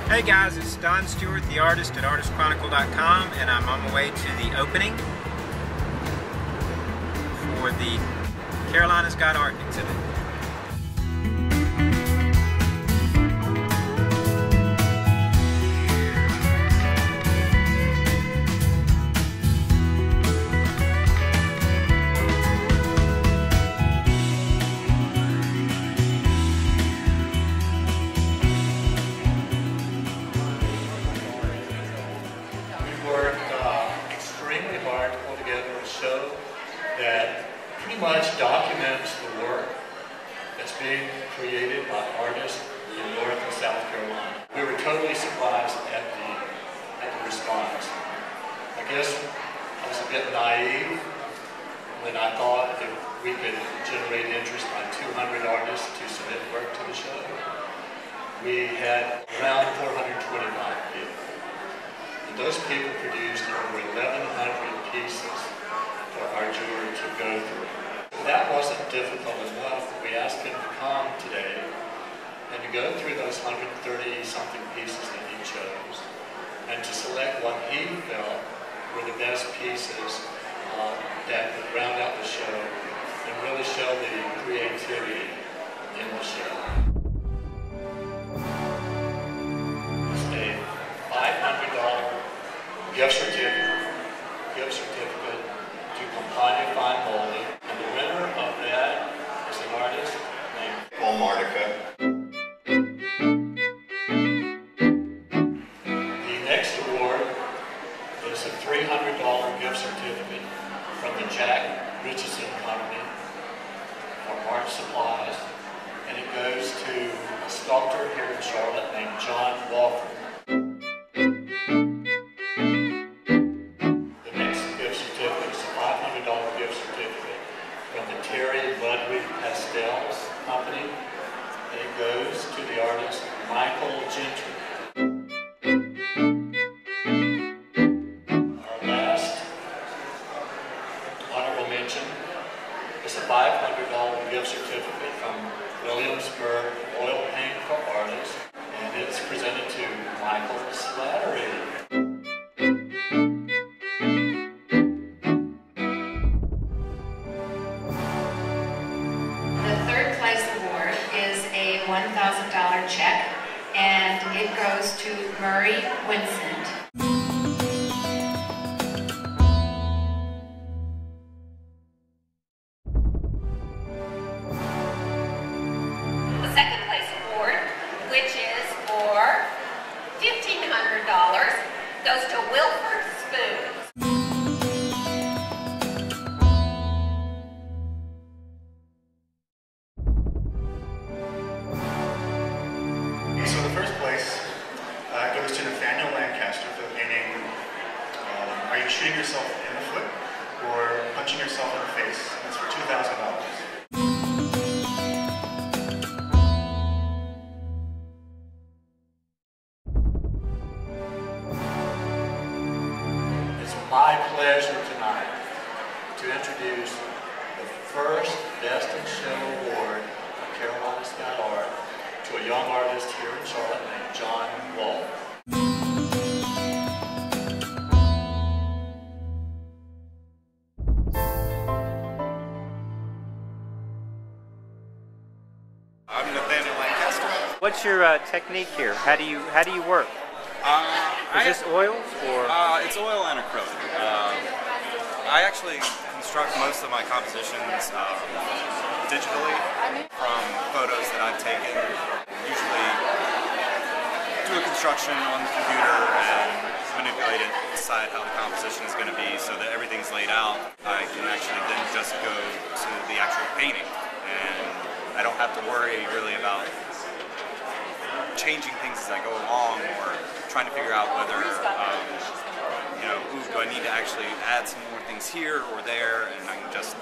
Hey guys, it's Don Stewart, the artist at artistchronicle.com, and I'm on my way to the opening for the Carolina's Got Art exhibit. That pretty much documents the work that's being created by artists in North and South Carolina. We were totally surprised at the response. I guess I was a bit naive when I thought if we could generate interest by 200 artists to submit work to the show. We had around 425 people. And those people produced over 1,100 pieces for our jury to go through. If that wasn't difficult enough, we asked him to come today and to go through those 130-something pieces that he chose and to select what he felt were the best pieces that would round out the show and really show the creativity in the show. It's a $500 gift certificate to Compagnie Fine Molding, and the winner of that is an artist named Martica. The next award is a $300 gift certificate from the Jack Richardson Company for art supplies, and it goes to a sculptor here in Charlotte named John Walford. Company, and it goes to the artist Michael Gentry. Our last honorable mention is a $500 gift certificate from Williamsburg Oil Paint for Artists, and it's presented to Michael Slattery. $1,000 check, and it goes to Murray Winsent. The second place award, which is for $1,500, goes to Wilford Spoon. So the first place goes to Nathaniel Lancaster for the painting, Are You Shooting Yourself in the Foot or Punching Yourself in the Face? And it's for $2,000. It's my pleasure tonight to introduce the first Best in Show Award for Carolina's Got Art to a young artist here in Charlotte named John Wall. I'm Nathaniel Lancaster. What's your technique here? How do you work? Is this oils or? It's oil and acrylic. I actually construct most of my compositions digitally from photos that I've taken. Usually do a construction on the computer and manipulate it, decide how the composition is going to be so that everything's laid out. I can actually then just go to the actual painting, and I don't have to worry really about changing things as I go along or trying to figure out whether, do I need to actually add some more things here or there, and I can just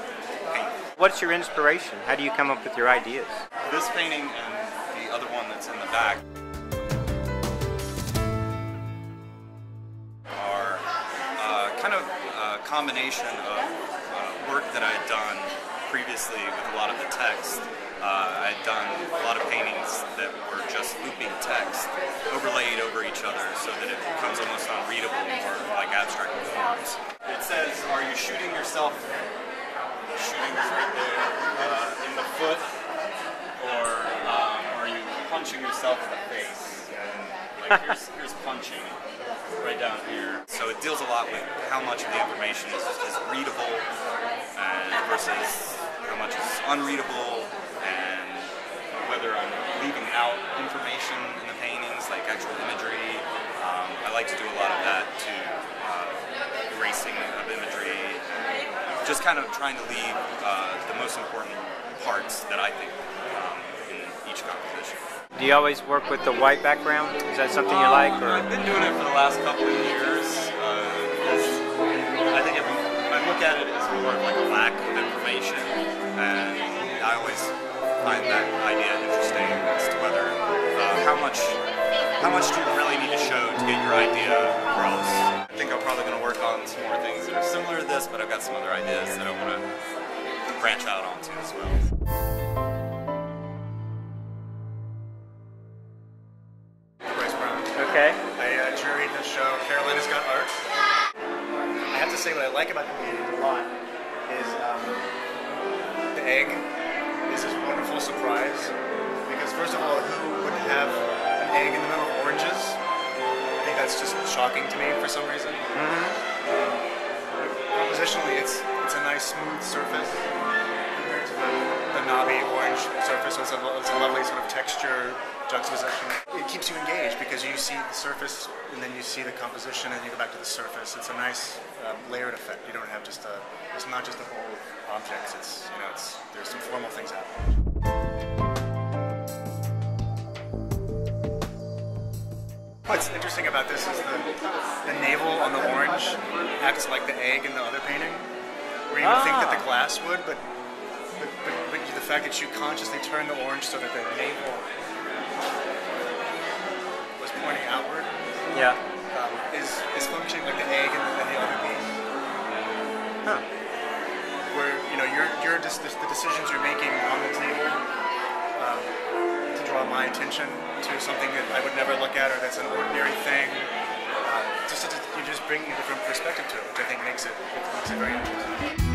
paint. What's your inspiration? How do you come up with your ideas? This painting and the other one that's in the back are kind of a combination of work that I had done previously with a lot of the text. I had done a lot of paintings that were just looping text overlaid over each other so that it becomes almost unreadable or like abstract forms. It says, are you shooting yourself, shooting right there, in the foot, or are you punching yourself in the face? And like here's punching right down here. So it deals a lot with how much of the information is readable versus how much is unreadable, and whether I'm leaving out information in the paintings, like actual imagery. I like to do a lot of that too, erasing of imagery, and just kind of trying to leave the most important parts that I think in each composition. Do you always work with the white background? Is that something you like? Or? I've been doing it for the last couple of years. I think I look at it as more of like a lack of information, and I always find that idea interesting as to whether how much do you really need to show to get your idea across. I think I'm probably going to work on some more things that are similar to this, but I've got some other ideas that I want to branch out onto as well. Brice Brown. Okay. I juried the show Carolina's Got Art. I have to say what I like about the painting a lot is the egg is this wonderful surprise, because first of all, who would have an egg in the middle of oranges? I think that's just shocking to me for some reason. Compositionally, it's a nice smooth surface compared to the knobby orange surface, so it's a lovely sort of texture juxtaposition. It keeps you engaged because you see the surface and then you see the composition and you go back to the surface. It's a nice layered effect. You don't have just it's not just a whole objects. There's some formal things happening. What's interesting about this is the navel on the orange acts like the egg in the other painting, where you would think that the glass would, but the fact that you consciously turn the orange so that the navel was pointing outward, Yeah. is functioning like the egg in the other piece. Huh. Where you're just the decisions you're making on the table to draw my attention to something that I would never look at, or that's an ordinary thing. You just bring a different perspective to it, which I think makes it very interesting.